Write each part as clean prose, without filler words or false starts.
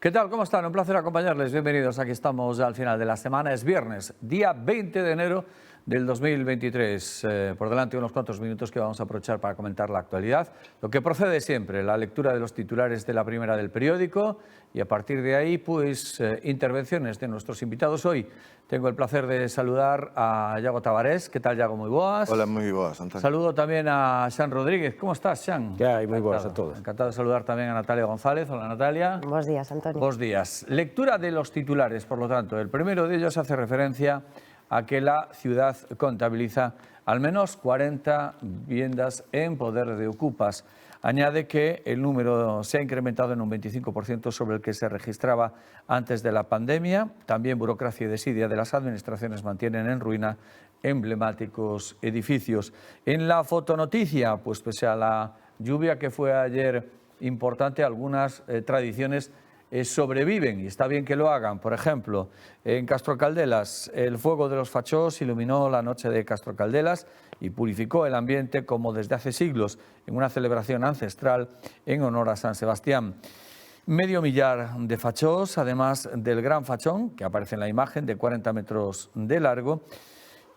¿Qué tal? ¿Cómo están? Un placer acompañarles. Bienvenidos. Aquí estamos al final de la semana. Es viernes, día 20 de enero del 2023. Por delante unos cuantos minutos que vamos a aprovechar para comentar la actualidad. Lo que procede siempre, la lectura de los titulares de la primera del periódico y a partir de ahí, pues, intervenciones de nuestros invitados. Hoy tengo el placer de saludar a Iago Tavares. ¿Qué tal, Iago? Muy boas. Hola, muy boas, Antonio. Saludo también a Xan Rodríguez. ¿Cómo estás, Xan? ¿Qué hay? Muy boas a todos. Encantado de saludar también a Natalia González. Hola, Natalia. Buenos días, Antonio. Buenos días. Lectura de los titulares, por lo tanto. El primero de ellos hace referencia a que la ciudad contabiliza al menos 40 viviendas en poder de ocupas. Añade que el número se ha incrementado en un 25% sobre el que se registraba antes de la pandemia. También burocracia y desidia de las administraciones mantienen en ruina emblemáticos edificios. En la fotonoticia, pues pese a la lluvia que fue ayer importante, algunas tradiciones sobreviven y está bien que lo hagan. Por ejemplo, en Castro Caldelas, el fuego de los fachós iluminó la noche de Castro Caldelas y purificó el ambiente como desde hace siglos en una celebración ancestral en honor a San Sebastián. Medio millar de fachós, además del gran fachón, que aparece en la imagen, de 40 metros de largo,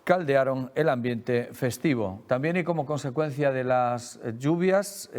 caldearon el ambiente festivo. También y como consecuencia de las lluvias,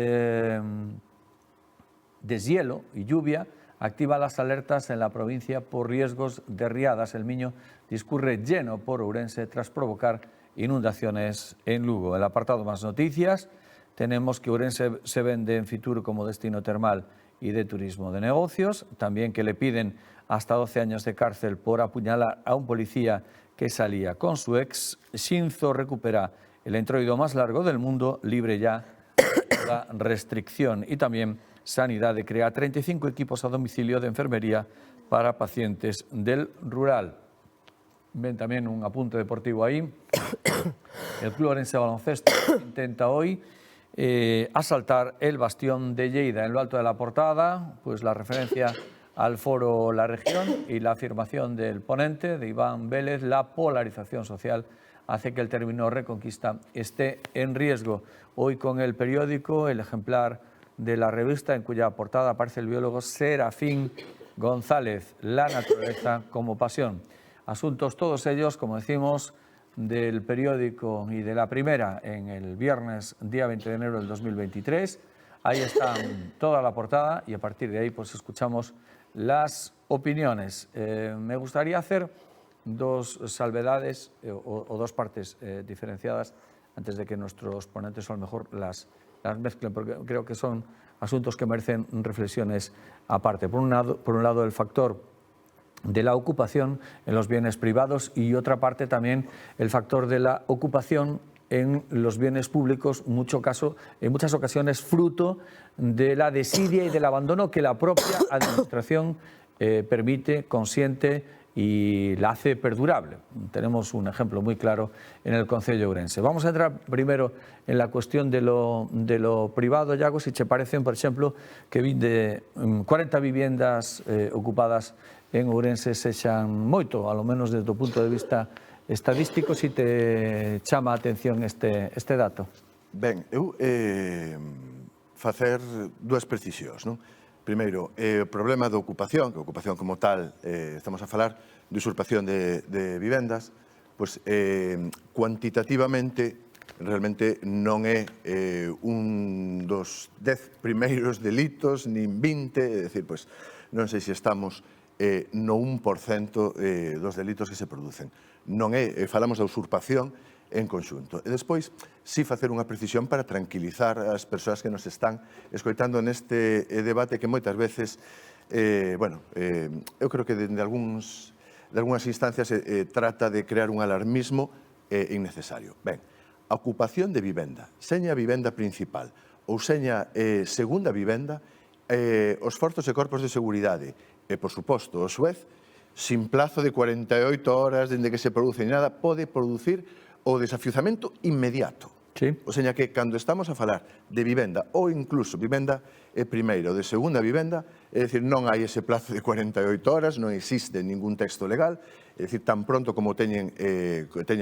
deshielo y lluvia, activa las alertas en la provincia por riesgos de riadas. El Miño discurre lleno por Ourense tras provocar inundaciones en Lugo. El apartado más noticias, tenemos que Ourense se vende en Fitur como destino termal y de turismo de negocios. También que le piden hasta 12 años de cárcel por apuñalar a un policía que salía con su ex. Xinzo recupera el entroido más largo del mundo, libre ya de la restricción. Y también Sanidad crea 35 equipos a domicilio de enfermería para pacientes del rural. Ven también un apunte deportivo ahí. El Club Ourense Baloncesto intenta hoy asaltar el bastión de Lleida. En lo alto de la portada, pues la referencia al foro La Región y la afirmación del ponente, de Iván Vélez: la polarización social hace que el término Reconquista esté en riesgo. Hoy con el periódico, el ejemplar de la revista en cuya portada aparece el biólogo Serafín González, la naturaleza como pasión. Asuntos todos ellos, como decimos, del periódico y de la primera en el viernes, día 20 de enero del 2023. Ahí está toda la portada y a partir de ahí pues escuchamos las opiniones. Me gustaría hacer dos salvedades o dos partes diferenciadas antes de que nuestros ponentes a lo mejor las mezclen, porque creo que son asuntos que merecen reflexiones aparte. Por un lado, el factor de la ocupación en los bienes privados y otra parte también el factor de la ocupación en los bienes públicos, en muchas ocasiones fruto de la desidia y del abandono que la propia administración permite, consiente y la hace perdurable. Tenemos un ejemplo muy claro en el concello de Ourense. Vamos a entrar primero en la cuestión de lo privado, Iago, si te parecen, por ejemplo, que de 40 viviendas ocupadas en Ourense sexan moito, a lo menos desde o punto de vista estadístico, si te chama a atención este dato. Ben, eu facer dúas precisións, non? Primeiro, o problema da ocupación, que a ocupación como tal, estamos a falar de usurpación de vivendas, pois cuantitativamente realmente non é un dos 10 primeiros delitos, nin 20, é dicir, pois non sei se estamos no 1% dos delitos que se producen. Non é, falamos da usurpación en conxunto. E despois, si facer unha precisión para tranquilizar as persoas que nos están escoitando neste debate que moitas veces, eu creo que de algunhas instancias trata de crear un alarmismo innecesario. Ben, a ocupación de vivenda, seña vivenda principal ou seña segunda vivenda, os forzos e corpos de seguridade e, por suposto, o xuez, sin plazo de 48 horas dende que se produce nada, pode producir o desafiuzamento inmediato. Sí. O seña que cando estamos a falar de vivenda ou incluso vivenda primeira ou de segunda vivenda, é dicir, non hai ese plazo de 48 horas, non existe ningún texto legal, é dicir, tan pronto como teñan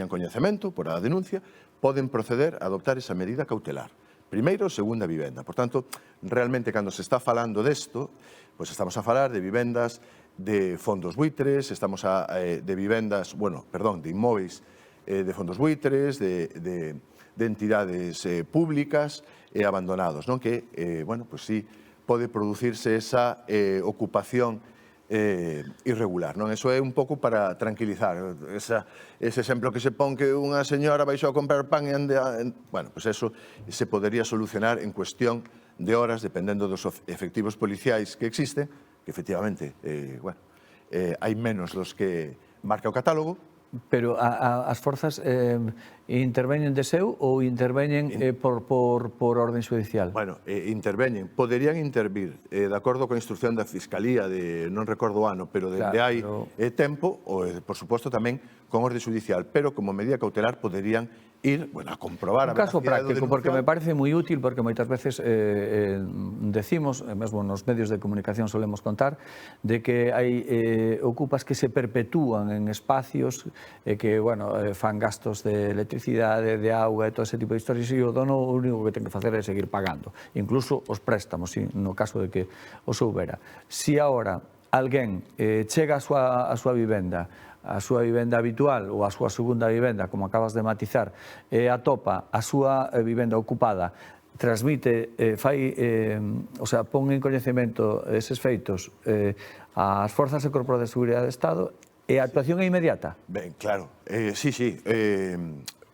coñecemento por a denuncia, poden proceder a adoptar esa medida cautelar. primeira ou segunda vivenda. Por tanto, realmente, cando se está falando desto, pois estamos a falar de vivendas de fondos buitres, estamos de vivendas, de inmóveis de fondos buitres, de entidades públicas e abandonados, non? Que, pois sí, pode producirse esa ocupación irregular, non? Eso é un pouco para tranquilizar. Ese exemplo que se pon que unha señora baixou a comprar pan e pois eso se podería solucionar en cuestión de horas, dependendo dos efectivos policiais que existen, que efectivamente, hai menos dos que marca o catálogo. Pero as forzas interveñen de seu ou interveñen por orden judicial? Bueno, interveñen. Poderían intervir, de acordo coa instrucción da Fiscalía, non recordo o ano, pero dende hai tempo, ou, por suposto, tamén con orde judicial, pero como medida cautelar poderían ir a comprobar a veracidade do denunciado. Un caso práctico, porque me parece moi útil, porque moitas veces decimos, mesmo nos medios de comunicación solemos contar, de que hai ocupas que se perpetúan en espacios que, fan gastos de electricidade, de auga e todo ese tipo de historias, e o dono o único que ten que facer é seguir pagando. Incluso os préstamos, no caso de que os houbera. Si agora alguén chega a súa vivenda habitual ou a súa segunda vivenda, como acabas de matizar, e atopa a súa vivenda ocupada, transmite, pon en coñecemento eses feitos ás forzas e corpos de seguridade do Estado, e a actuación é inmediata? Ben, claro, sí.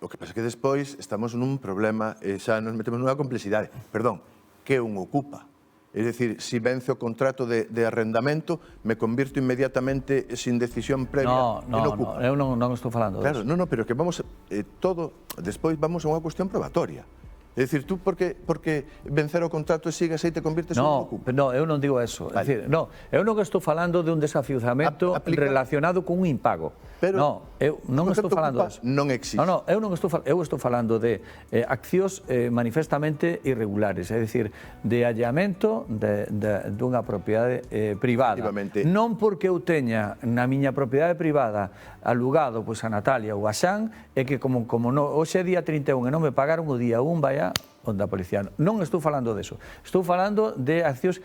O que pasa é que despois estamos nun problema, xa nos metemos nunha complexidade. Perdón, que un ocupa? É dicir, si vence o contrato de arrendamento, me convirto inmediatamente sin decisión previa en ocupa. Eu non estou falando disso. Claro, pero que vamos, despois vamos a unha cuestión probatoria. É dicir, tú porque vencer o contrato e sigues aí te convirtes en ocupa. No, eu non digo eso. Eu non estou falando de un desafiuzamento relacionado con un impago. Eu non estou falando disso. Non existe. Eu estou falando de accións manifestamente irregulares, é dicir, de allamento dunha propiedade privada. Non porque eu teña na miña propiedade privada alugado a Natalia ou a Xan, e que como hoxe é día 31 e non me pagaron o día 1 vai a onde a policía. Non estou falando deso. Estou falando de accións,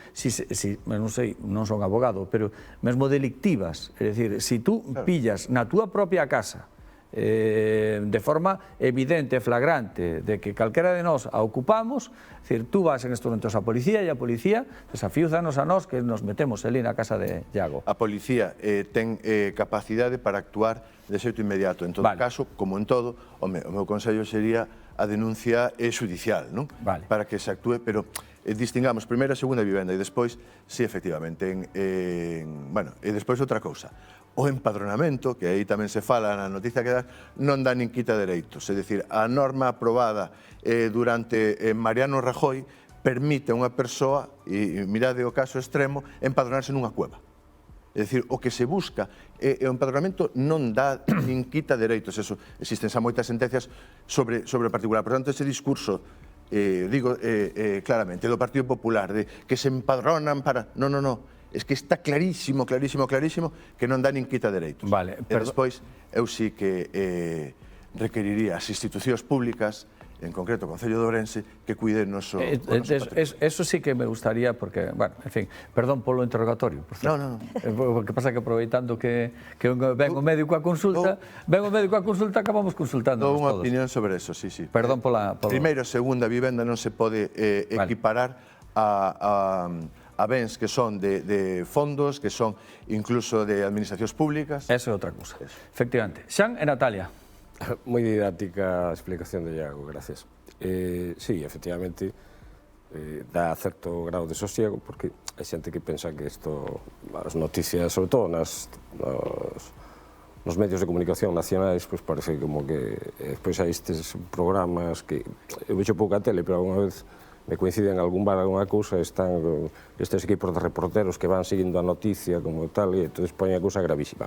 non sei, non son abogado, pero mesmo delictivas. É dicir, se tú pillas na túa propia casa de forma evidente, flagrante, de que calquera de nós a ocupamos, é dicir, tú vas en estes momentos a policía e a policía desafiúzanos a nós que nos metemos ali na casa de Iago. A policía ten capacidade para actuar de xeito inmediato. En todo caso, como en todo, o meu consello sería a denuncia judicial, non? Para que se actúe, pero distingamos primeira e segunda vivenda e despois, sí, efectivamente, e despois outra cousa. O empadronamento, que aí tamén se fala na noticia que dá, non dá nin quita dereitos. É dicir, a norma aprobada durante Mariano Rajoy permite a unha persoa, e mirade o caso extremo, empadronarse nunha cueva. É dicir, o que se busca, o empadronamento non dá nin quita dereitos. Eso, existen xa moitas sentencias sobre o particular. Por tanto, ese discurso, digo claramente, do Partido Popular, de que se empadronan para... Non. Es que está clarísimo que non dá nin quita dereitos. E despois, eu sí que requeriría as institucións públicas, en concreto o Concello de Ourense, que cuiden o noso patrimonio. Eso sí que me gustaría, porque, en fin, perdón polo interrogatorio. Non. O que pasa que aproveitando que ven o médico a consulta, acabamos consultando todos. Dou unha opinión sobre eso, sí. Perdón pola... Primeiro e segunda vivenda non se pode equiparar a bens que son de fondos, que son incluso de administracións públicas. Eso é outra cousa. Efectivamente. Xan e Natalia. Moi didáctica a explicación de Iago, gracias. Sí, efectivamente, dá certo grado de sosiego, porque hai xente que pensa que as noticias, sobre todo nos medios de comunicación nacionais, pois parece como que despois hai estes programas que eu vexo pouca tele, pero alguna vez me coinciden en algún bar, alguna cousa, están estes equipos de reporteros que van seguindo a noticia como tal, e entón poñen a cousa gravísima.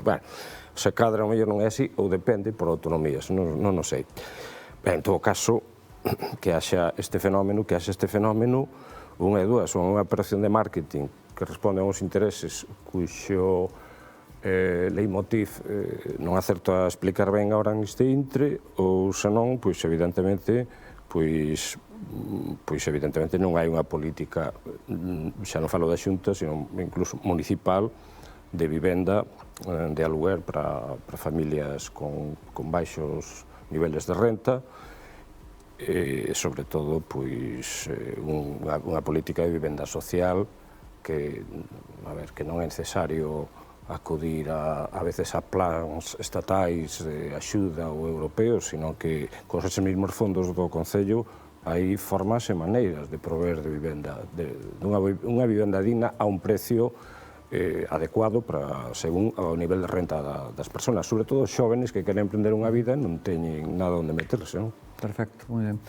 Se cadra o mellor non é así, ou depende por autonomías, non o sei. En todo caso, que haxa este fenómeno, unha e dúas, unha operación de marketing que responde a uns intereses cuxo leitmotiv non acerto a explicar ben agora neste intre, ou senón, pois evidentemente, pois pois evidentemente non hai unha política, xa non falo da Xunta, sino incluso municipal, de vivenda de aluguer para familias con baixos niveles de renta, e, sobre todo, pois, unha política de vivenda social que non é necesario acudir a veces a plans estatais de axuda ou europeos, sino que con eses mesmos fondos do Concello hai formas e maneiras de proveer de vivenda, unha vivenda digna a un precio adecuado para según o nivel de renta das persoas, sobre todo os xóvenes que queren emprender unha vida e non teñen nada onde meterse, non? Perfecto, moi ben.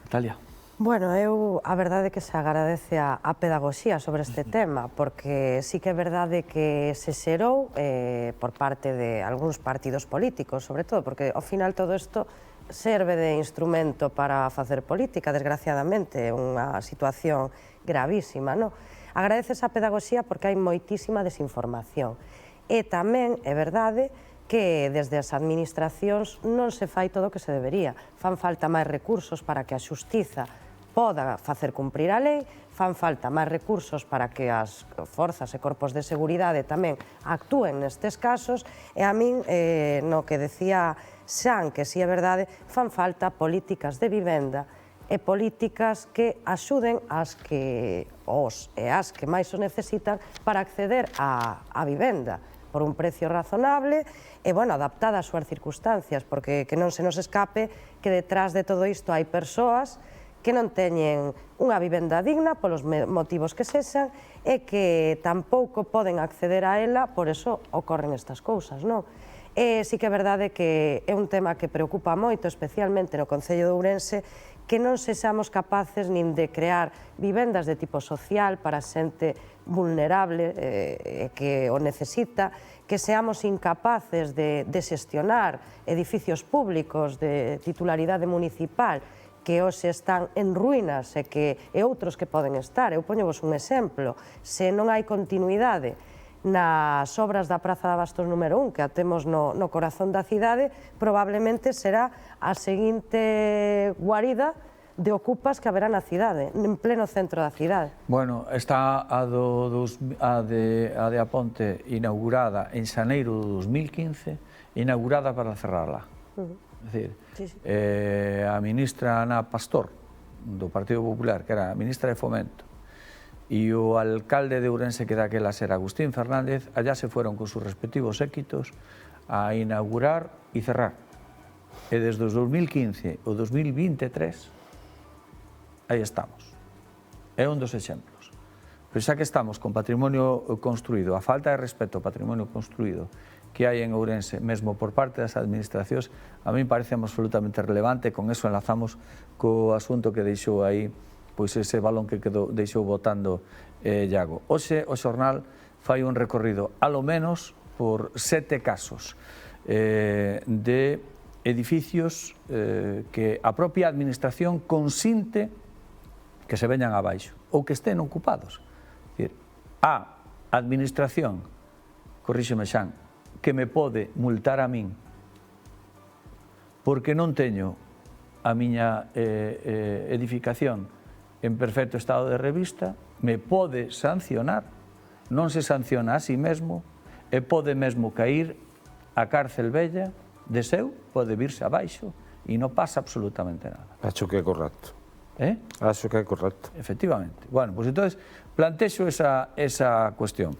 Natalia. Bueno, a verdade é que se agradece a pedagogía sobre este tema, porque sí que é verdade que se xerou por parte de algúns partidos políticos, sobre todo, porque ao final todo isto serve de instrumento para facer política, desgraciadamente, é unha situación gravísima, non? Agradece esa pedagogía porque hai moitísima desinformación. E tamén é verdade que desde as administracións non se fai todo o que se debería. Fan falta máis recursos para que a xustiza poda facer cumprir a lei, fan falta máis recursos para que as forzas e corpos de seguridade tamén actúen nestes casos, e a min, no que decía Xan, que si é verdade, fan falta políticas de vivenda e políticas que axuden as que máis o necesitan para acceder á vivenda por un precio razonable e, bueno, adaptada ás súas circunstancias, porque que non se nos escape que detrás de todo isto hai persoas que non teñen unha vivenda digna polos motivos que sexan e que tampouco poden acceder a ela, por eso ocorren estas cousas, non? E sí que é verdade que é un tema que preocupa moito, especialmente no Concello de Ourense, que non sexamos capaces nin de crear vivendas de tipo social para xente vulnerable que o necesita, que seamos incapaces de xestionar edificios públicos de titularidade municipal que hoxe están en ruínas e outros que poden estar. Eu poñovos un exemplo. Se non hai continuidade nas obras da Praza de Abastos número 1, que a temos no corazón da cidade, probablemente será a seguinte guarida de ocupas que haberá na cidade, en pleno centro da cidade. Bueno, está a de Aponte inaugurada en xaneiro do 2015, inaugurada para cerrarla. É dicir, a ministra Ana Pastor, do Partido Popular, que era a ministra de Fomento, e o alcalde de Ourense, que daquela era Agustín Fernández, allá se fueron con sus respectivos séquitos a inaugurar e cerrar. E desde o 2015 ao 2023, aí estamos. É un dos exemplos. Pero xa que estamos con patrimonio construído, a falta de respeto ao patrimonio construído que hai en Ourense, mesmo por parte das administracións, a mí parece absolutamente relevante, con eso enlazamos co asunto que deixou aí, pois ese balón que deixou botando Iago. Hoxe o xornal fai un recorrido, alo menos, por 7 casos de edificios que a propia administración consinte que se veñan abaixo ou que estén ocupados. A administración, corríxeme Xan, que me pode multar a min porque non teño a miña edificación en perfecto estado de revista, me pode sancionar, non se sanciona a si mesmo e pode mesmo cair a cárcel vella de seu, pode virse abaixo e non pasa absolutamente nada. Acho que é correcto. Acho que é correcto. Efectivamente. Bueno, pues entonces plantexo esa cuestión.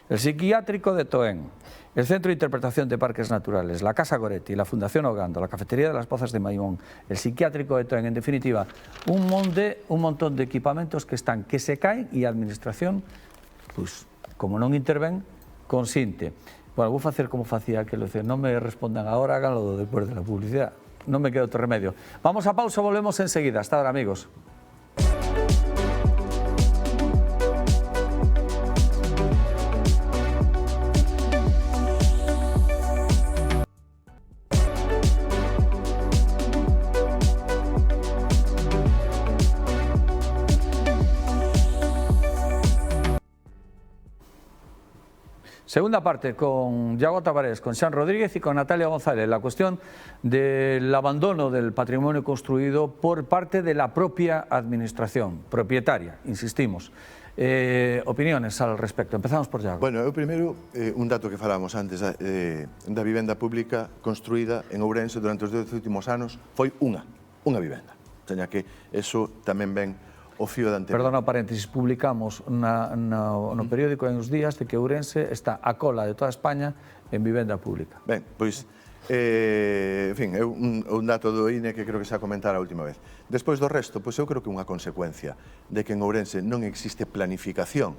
El psiquiátrico de Toén, el Centro de Interpretación de Parques Naturales, la Casa Goretti, la Fundación Ogando, la Cafetería de las Pozas de Maimón, el psiquiátrico de Toén, en definitiva, un montón de equipamentos que se caen e a administración, pues, como non interven, consinte. Bueno, vou facer como facía aquilo, non me respondan agora, háganlo despois de la publicidad. Non me queda outro remedio. Vamos a pausa, volvemos enseguida. Hasta ahora, amigos. Segunda parte con Yago Tavares, con Xan Rodríguez y con Natalia González. La cuestión del abandono del patrimonio construido por parte de la propia administración propietaria, insistimos. Opiniones al respecto. Empezamos por Yago. Bueno, eu primeiro, un dato que falábamos antes da vivenda pública construída en Ourense durante os 10 últimos anos foi unha vivenda. Seña que eso tamén ven o fío de antena. Perdona, paréntesis, publicamos no periódico en uns días de que Ourense está a cola de toda España en vivenda pública. Ben, pois, en fin, é un dato do INE que creo que se a comentar a última vez. Despois do resto, pois eu creo que unha consecuencia de que en Ourense non existe planificación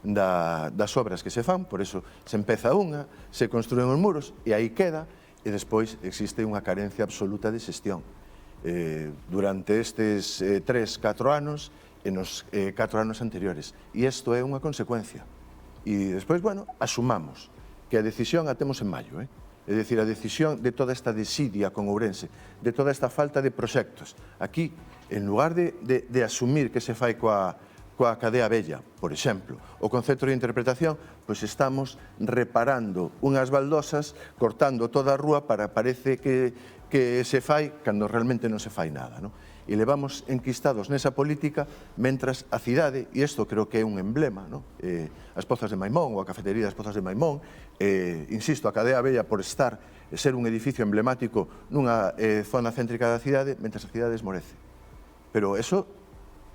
das obras que se fan, por eso se empeza unha, se construen os muros e aí queda, e despois existe unha carencia absoluta de xestión. Durante estes 3-4 anos e nos 4 anos anteriores. E isto é unha consecuencia. E despois, bueno, asumamos que a decisión a temos en maio, É dicir, a decisión de toda esta desidia con Ourense, de toda esta falta de proxectos. Aquí, en lugar de asumir que se fai coa cadea vella, por exemplo, o concepto de interpretación, pois estamos reparando unhas baldosas, cortando toda a rúa para parece que se fai cando realmente non se fai nada, non? E levamos enquistados nesa política mentras a cidade, e isto creo que é un emblema, non? As Pozas de Maimón ou a cafetería das Pozas de Maimón, insisto, a cadea vella por ser un edificio emblemático nunha zona céntrica da cidade, mentras a cidade esmorece. Pero eso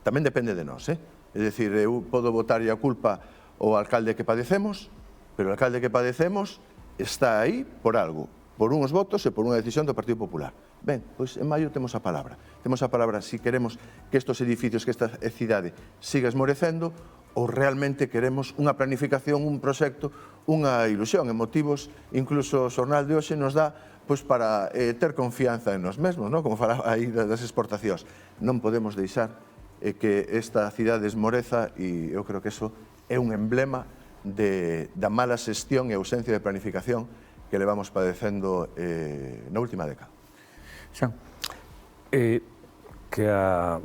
tamén depende de nós, É dicir, eu podo botarlle a culpa ao alcalde que padecemos, pero o alcalde que padecemos está aí por algo, por uns votos e por unha decisión do Partido Popular. Ben, pois en maio temos a palabra. Temos a palabra si queremos que estos edificios, que esta cidade siga esmorecendo ou realmente queremos unha planificación, un proxecto, unha ilusión, en motivos, incluso o xornal de hoxe nos dá pois para ter confianza en nós mesmos, non? Como falaba aí das exportacións. Non podemos deixar que esta cidade esmoreza e eu creo que eso é un emblema da mala xestión e ausencia de planificación que levamos padecendo na última década. Xan. Que a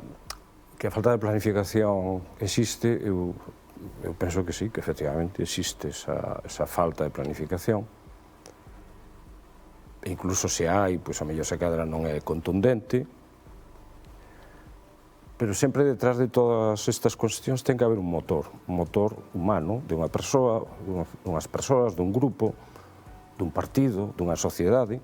falta de planificación existe, eu penso que sí, que efectivamente existe esa falta de planificación. Incluso se hai, pois a mellor se cadra non é contundente, pero sempre detrás de todas estas cuestións ten que haber un motor humano de unha persoa, dunhas persoas, dun grupo, dun partido, dunha sociedade.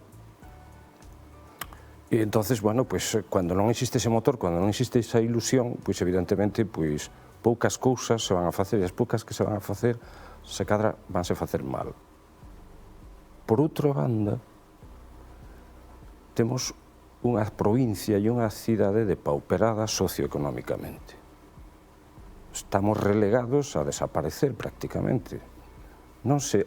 E entonces, bueno, pues cando non existe ese motor, cando non existe esa ilusión, pois evidentemente, pois poucas cousas se van a facer, e as poucas que se van a facer, se cadra, vanse facer mal. Por outra banda, temos unha provincia e unha cidade depauperada socioeconómicamente. Estamos relegados a desaparecer prácticamente.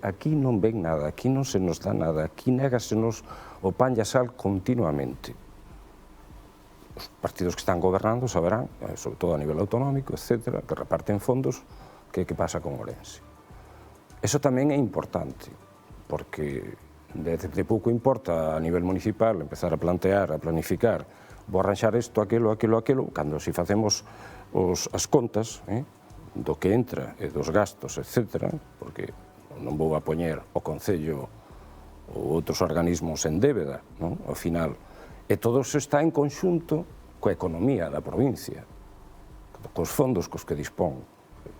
Aquí non ven nada, aquí non se nos dá nada, aquí négasenos o pan e a sal continuamente. Os partidos que están gobernando saberán, sobre todo a nivel autonómico, etcétera, que reparten fondos, que pasa con Ourense. Eso tamén é importante, porque de pouco importa a nivel municipal empezar a plantear, a planificar, vou arranxar isto, aquilo, cando si facemos as contas do que entra e dos gastos, etcétera, porque non vou a poñer o Concello ou outros organismos en débeda, ao final. E todo iso está en conxunto coa economía da provincia, cos fondos cos que dispón.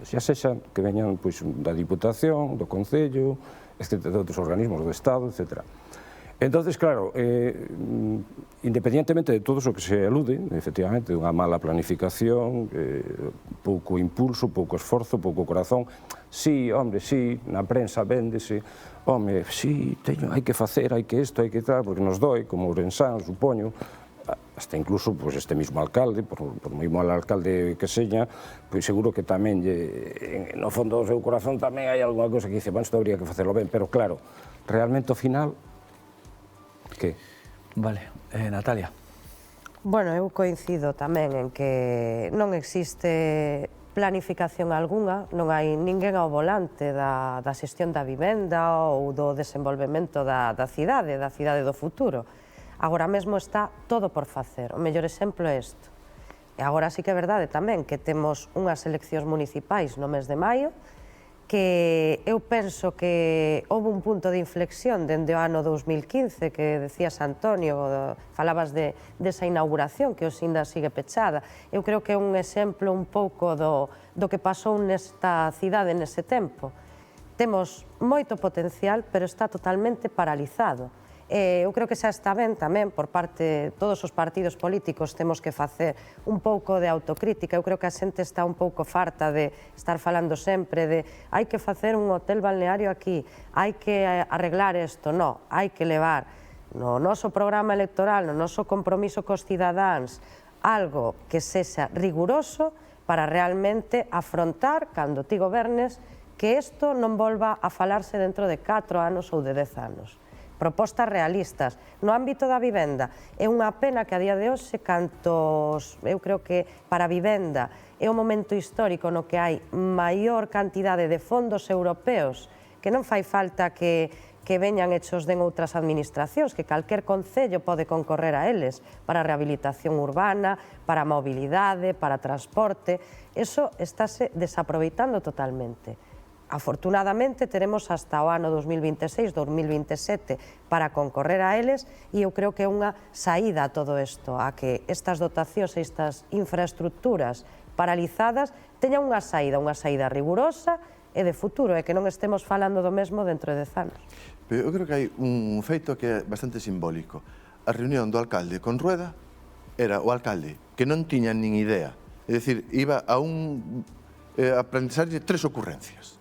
Xa sexan que veñan da Diputación, do Concello, etcétera, de outros organismos do Estado, etcétera. Entonces, claro, independientemente de todo o que se alude, efectivamente, unha mala planificación, pouco impulso, pouco esforzo, pouco corazón, sí, hombre, sí, na prensa véndese, home, sí, hai que facer, hai que isto, hai que tal, porque nos doi, como ourensán, supoño, hasta incluso este mismo alcalde, por moi mal alcalde que seña, pois seguro que tamén, no fondo do seu corazón tamén hai alguna cosa que dice, bueno, isto habría que facelo ben, pero claro, realmente ao final, que? Vale, Natalia. Bueno, eu coincido tamén en que non existe planificación algunha, non hai ninguén ao volante da xestión da vivenda ou do desenvolvemento da cidade do futuro. Agora mesmo está todo por facer. O mellor exemplo é isto. E agora sí que é verdade tamén que temos unhas eleccións municipais no mes de maio que eu penso que houve un punto de inflexión dende o ano 2015 que decías, Antonio, falabas desa inauguración que hoxe ainda sigue pechada. Eu creo que é un exemplo un pouco do que pasou nesta cidade nese tempo. Temos moito potencial, pero está totalmente paralizado. Eu creo que xa está ben tamén por parte de todos os partidos políticos, temos que facer un pouco de autocrítica. Eu creo que a xente está un pouco farta de estar falando sempre de hai que facer un hotel balneario aquí, hai que arreglar isto. No, hai que levar no noso programa electoral, no noso compromiso cos cidadáns, algo que sexa riguroso para realmente afrontar, cando ti gobernes, que isto non volva a falarse dentro de 4 anos ou de 10 anos. Propostas realistas. No ámbito da vivenda, é unha pena que a día de hoxe, eu creo que para a vivenda é un momento histórico no que hai maior cantidade de fondos europeos, que non fai falta que veñan hechos de outras administracións, que calquer concello pode concorrer a eles para a rehabilitación urbana, para a mobilidade, para transporte. Eso estáse desaproveitando totalmente. Afortunadamente, teremos hasta o ano 2026-2027 para concorrer a eles e eu creo que é unha saída a todo isto, a que estas dotacións e estas infraestructuras paralizadas teñan unha saída rigurosa e de futuro, e que non estemos falando do mesmo dentro de 10 anos. Pero eu creo que hai un feito que é bastante simbólico. A reunión do alcalde con Rueda era o alcalde que non tiña nin idea, é dicir, iba a plantearlle 3 ocurrencias,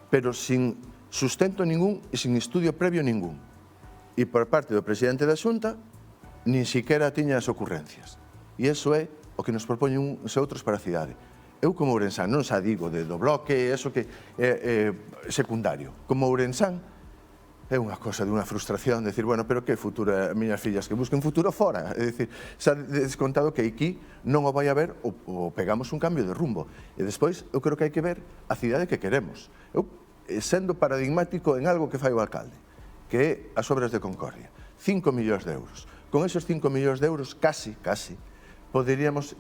pero sin sustento ningún e sin estudio previo ningún. E por parte do presidente da Xunta, nin siquiera tiña as ocurrencias. E iso é o que nos propoñen uns e outros para a cidade. Eu, como ourensán, non xa digo do bloque, eso que é secundario. Como ourensán, é unha cosa de unha frustración, de decir, bueno, pero que futuro, as miñas fillas que busquen futuro fora. É dicir, xa descontado que aquí non o vai haber ou pegamos un cambio de rumbo. E despois, eu creo que hai que ver a cidade que queremos. Eu, sendo paradigmático en algo que fai o alcalde, que é as obras de Concordia. 5 millóns de euros. Con esos 5 millóns de euros, casi, poderíamos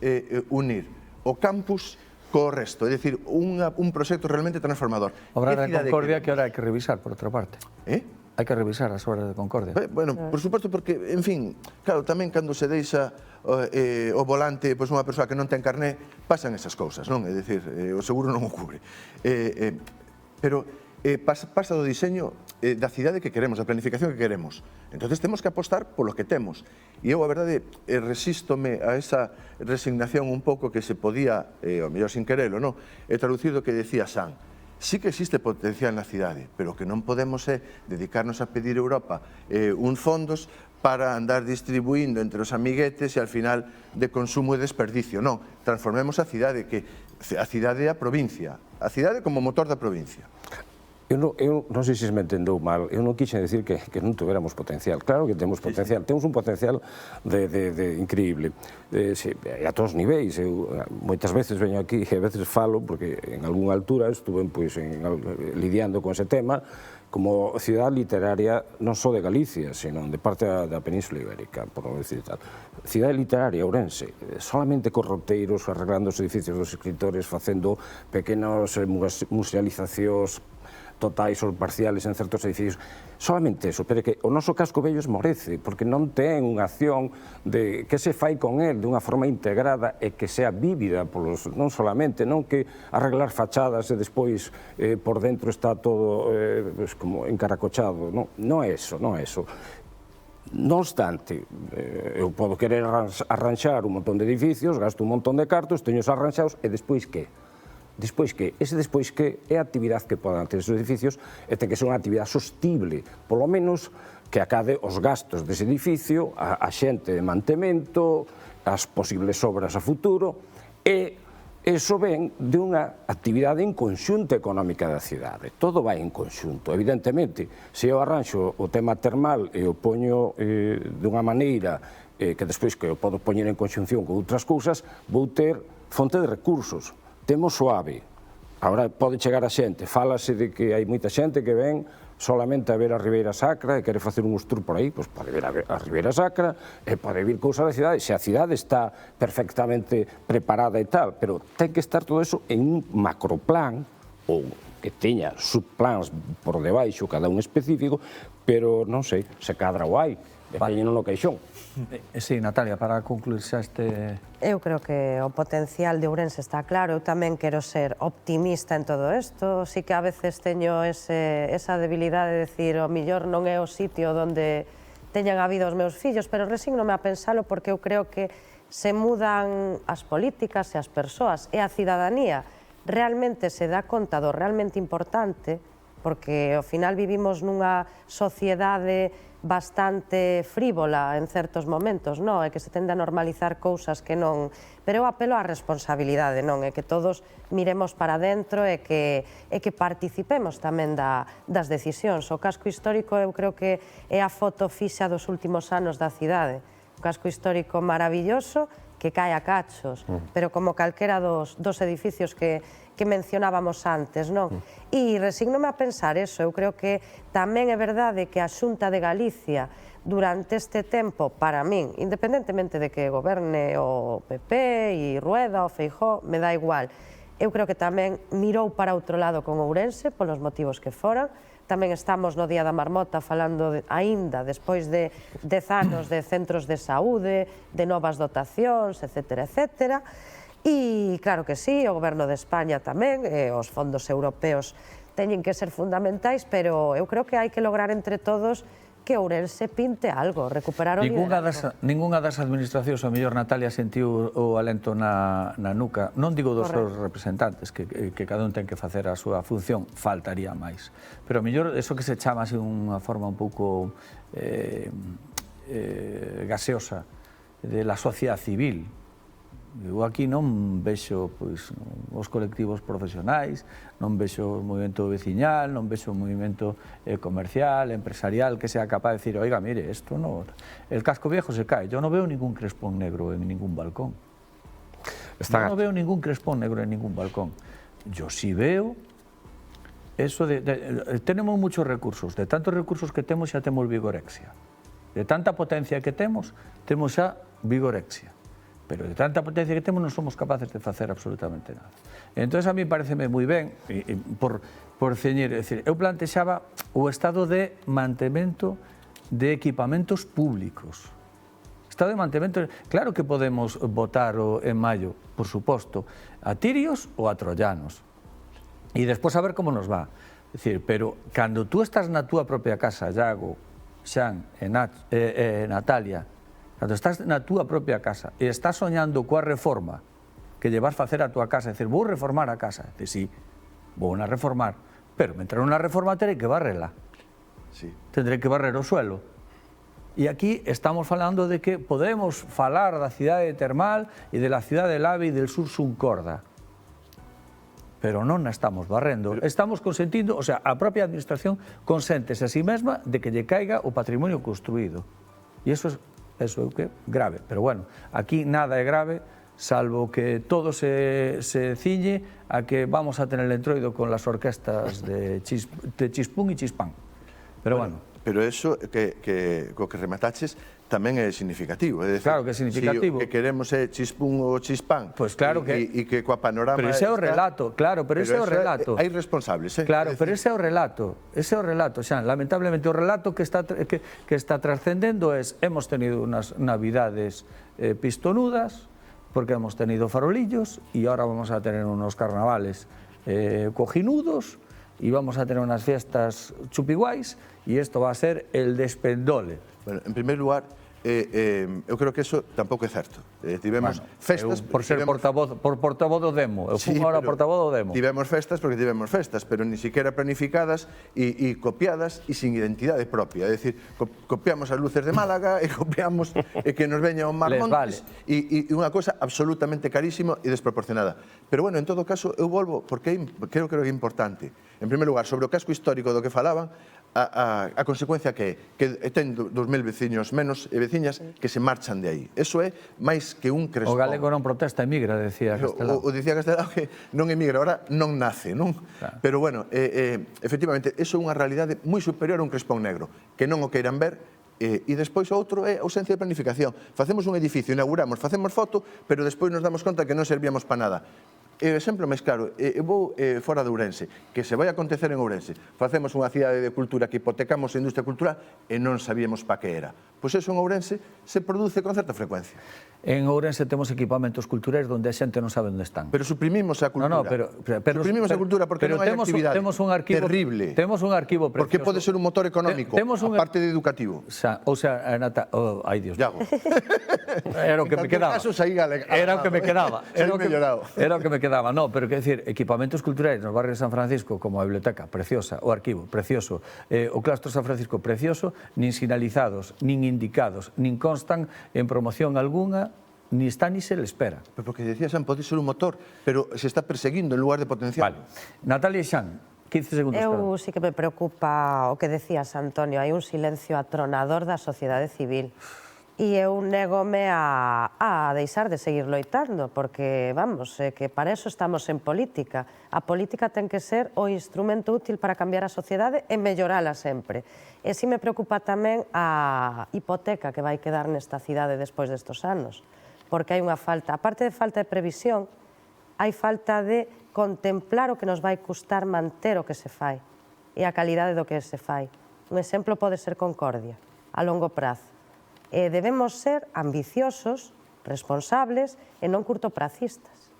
unir o campus co resto, é dicir, un proxecto realmente transformador. Obras de Concordia que ahora hai que revisar, por outra parte. Hai que revisar as obras de Concordia. Bueno, por suposto, porque, en fin, claro, tamén cando se deixa o volante unha persoa que non ten carné, pasan esas cousas, non? É dicir, o seguro non o cubre. Pero pasa do diseño da cidade que queremos, da planificación que queremos. Entonces temos que apostar polo que temos. E eu, a verdade, resístome a esa resignación un pouco que se podía, ao mellor sin querelo, non? Traducir do que decía San. Sí que existe potencial na cidade, pero que non podemos dedicarnos a pedir a Europa uns fondos para andar distribuindo entre os amiguetes e al final de consumo e desperdicio. Non, transformemos a cidade, que a cidade é a provincia, a cidade como motor da provincia. Eu non sei se me entendeu mal, eu non quixen decir que non tuviéramos potencial. Claro que temos potencial, temos un potencial increíble, a todos os niveis. Eu moitas veces veño aquí e a veces falo, porque en algunha altura estuve lidiando con ese tema, como cidade literaria non só de Galicia, sino de parte da Península Ibérica, por non decir tal. Cidade literaria, Ourense, solamente con roteiros, arreglando os edificios dos escritores, facendo pequenas musealizacións totais ou parciales en certos edificios, solamente eso, pero que o noso casco vello esmorece, porque non ten unha acción de que se fai con el dunha forma integrada e que sea vívida polos, non solamente, non que arreglar fachadas e despois por dentro está todo como encaracochado, non é eso, non é eso. Non obstante, eu podo querer arranxar un montón de edificios, gasto un montón de cartos, teños arranxados, e despois que? Despois que? Ese despois que é a actividade que poden ter esos edificios e ten que ser unha actividade sostible, polo menos que acade os gastos dese edificio, a xente de mantemento, as posibles obras a futuro, e iso ven de unha actividade en conxunto económica da cidade. Todo vai en conxunto. Evidentemente, se eu arranxo o tema termal e o poño dunha maneira que despois que eu podo poñer en conxunción con outras cousas, vou ter fonte de recursos. Temos o AVE, agora pode chegar a xente, fálase de que hai moita xente que ven solamente a ver a Ribeira Sacra e quere facer un tour por aí, pois pode ver a Ribeira Sacra e pode vir cousa da cidade, se a cidade está perfectamente preparada e tal, pero ten que estar todo eso en un macroplan, ou que teña subplans por debaixo, cada un específico, pero non sei, se cadra o hai, e teñen no queixón. Sí, Natalia, para concluir xa este... Eu creo que o potencial de Ourense está claro. Eu tamén quero ser optimista en todo isto. Sí que a veces teño esa debilidade de decir o millor non é o sitio onde teñan habido os meus fillos, pero resignome a pensalo porque eu creo que se mudan as políticas e as persoas e a cidadanía realmente se dá conta do realmente importante, porque ao final vivimos nunha sociedade bastante frívola en certos momentos, non? É que se tende a normalizar cousas que non... Pero eu apelo á responsabilidade, non? É que todos miremos para dentro e que participemos tamén das decisións. O casco histórico eu creo que é a foto fixa dos últimos anos da cidade. Un casco histórico maravilloso que cae a cachos, pero como calquera dos edificios que mencionábamos antes, non? E resignome a pensar eso. Eu creo que tamén é verdade que a Xunta de Galicia durante este tempo, para min, independentemente de que goberne o PP e Rueda ou Feijóo, me dá igual. Eu creo que tamén mirou para outro lado con Ourense, polos motivos que foran. Tamén estamos no Día da Marmota falando aínda, despois de 10 anos de centros de saúde, de novas dotacións, etcétera, etcétera. E claro que sí, o Goberno de España tamén, os fondos europeos teñen que ser fundamentais, pero eu creo que hai que lograr entre todos que Ourense pinte algo, recuperar o liderazgo. Ningunha das administracións, o mellor Natalia sentiu o alento na nuca, non digo dos seus representantes, que cada un ten que facer a súa función, faltaría máis. Pero o mellor, eso que se chama así unha forma un pouco gaseosa de la sociedade civil. Eu aquí non vexo os colectivos profesionais, non vexo o movimento veciñal, non vexo o movimento comercial, empresarial, que sea capaz de decir, oiga, mire, esto no... El casco viejo se cae. Yo no veo ningún crespón negro en ningún balcón. Yo no veo ningún crespón negro en ningún balcón. Yo sí veo eso de... Tenemos muchos recursos. De tantos recursos que temos, xa temos vigorexia. De tanta potencia que temos xa vigorexia. Pero de tanta potencia que temos non somos capaces de facer absolutamente nada. Entón, a mí pareceme moi ben, por ceñir, é dicir, eu plantexaba o estado de mantemento de equipamentos públicos. Estado de mantemento, claro que podemos votar en maio, por suposto, a tirios ou a troyanos. E despois a ver como nos va. É dicir, pero cando tú estás na túa propia casa, Iago, Xan e Natalia, cando estás na túa propia casa e estás soñando coa reforma que lle vas facer a túa casa, é dicir, vou reformar a casa, e sí, vou na reformar, pero mentre non na reforma terei que barrela. Sí. Tendrei que barrer o suelo. E aquí estamos falando de que podemos falar da cidade termal e de la cidade del AVE e del sur Suncorda, pero non na estamos barrendo. Estamos consentindo, o sea, a propia administración consente a sí mesma de que lle caiga o patrimonio construído. E iso é que grave, pero bueno, aquí nada é grave, salvo que todo se ciñe a que vamos a tener el entroido con las orquestas de Chispún e Chispán. Pero bueno. Pero eso co que remataches tamén é significativo. É decir, claro que é significativo. Si o que queremos é Chispún ou Chispán, pues claro que... e que coa panorama... Pero ese é o relato, claro, pero ese é o relato. Hai responsables, Claro, pero ese é o relato, Xan. Lamentablemente, o relato que está trascendendo es, hemos tenido unas navidades pistonudas, porque hemos tenido farolillos, y ahora vamos a tener unos carnavales cojinudos, y vamos a tener unas fiestas chupiguais, y esto va a ser el despendole. Bueno, en primer lugar, eu creo que eso tampouco é certo. Tivemos festas... Por ser portavoz do Demo. Eu fui agora portavoz do Demo. Tivemos festas porque tivemos festas, pero ni siquiera planificadas e copiadas e sin identidade propia. É dicir, copiamos as luces de Málaga e copiamos que nos veña un Mar Montes e unha cosa absolutamente carísima e desproporcionada. Pero bueno, en todo caso, eu volvo, porque creo que é importante. En primer lugar, sobre o casco histórico do que falaban, a consecuencia que ten 2.000 veciños menos e veciñas que se marchan de aí. Eso é máis que un crespón. O galego non protesta, emigra, decía Castelao. O dicía Castelao que non emigra, ahora non nace, non? Claro. Pero bueno, efectivamente, eso é unha realidade moi superior a un crespón negro, que non o queiran ver. E despois o outro é a ausencia de planificación. Facemos un edificio, inauguramos, facemos foto, pero despois nos damos conta que non servíamos para nada. E o exemplo máis claro, eu vou fora de Ourense, que se vai acontecer en Ourense. Facemos unha cidade de cultura que hipotecamos a industria cultural e non sabíamos pa que era. Pois eso en Ourense se produce con certa frecuencia. En Ourense temos equipamentos culturais onde a xente non sabe onde están. Pero suprimimos a cultura. Suprimimos a cultura porque non hai actividade. Temos un arquivo terrible. Temos un arquivo precioso. Porque pode ser un motor económico, aparte de educativo. Ou sea, ai Dios. Iago. Era o que me quedaba. Era o que me quedaba. Era o que me quedaba. No, pero que decir, equipamentos culturais nos barrios de San Francisco, como a biblioteca, preciosa, o arquivo, precioso, o claustro San Francisco, precioso, nin sinalizados, nin indicados, nin constan en promoción algunha, ni está ni se le espera. Pero porque decías, pode ser un motor, pero se está perseguindo en lugar de potenciar. Vale. Natalia Xan, 15 segundos. Eu sí que me preocupa o que decías, Antonio, hai un silencio atronador da sociedade civil. E eu négome a deixar de seguir loitando, porque, vamos, que para eso estamos en política. A política ten que ser o instrumento útil para cambiar a sociedade e mellorala sempre. E si me preocupa tamén a hipoteca que vai quedar nesta cidade despois destos anos, porque hai unha falta, aparte de falta de previsión, hai falta de contemplar o que nos vai custar manter o que se fai e a calidade do que se fai. Un exemplo pode ser Concordia, a longo prazo. Debemos ser ambiciosos, responsables e non curtopracistas.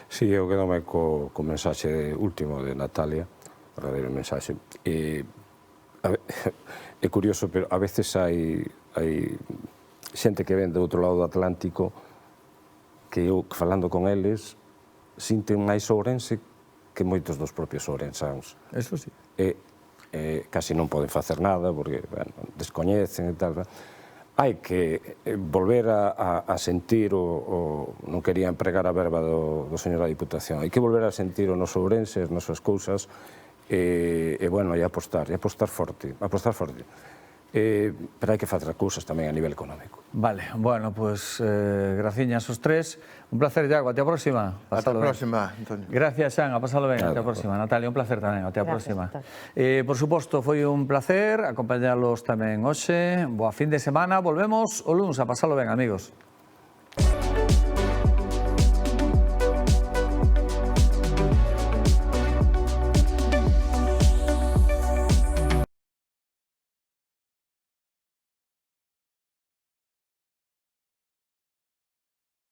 Sí, eu quedome co mensaxe último de Natalia, o verdadeiro mensaxe. É curioso, pero a veces hai xente que ven do outro lado do Atlántico que eu, falando con eles, sinten máis Ourense que moitos dos propios ourensáns. Eso sí. Casi non poden facer nada porque descoñecen e tal. Hai que volver a sentir, non quería empregar a verba do señor da Diputación, hai que volver a sentir o noso Ourense, as nosas cousas, e apostar forte, pero hai que facer cousas tamén a nivel económico. Vale, bueno, pues graciñas os tres. Un placer, Iago, até a próxima. Hasta a próxima, Antonio. Gracias, Xan, a pasalo ben, até a próxima. Natalia, un placer tamén, até a próxima. Por suposto, foi un placer acompañarlos tamén hoxe. Boa fin de semana, volvemos o luns, a pasalo ben, amigos.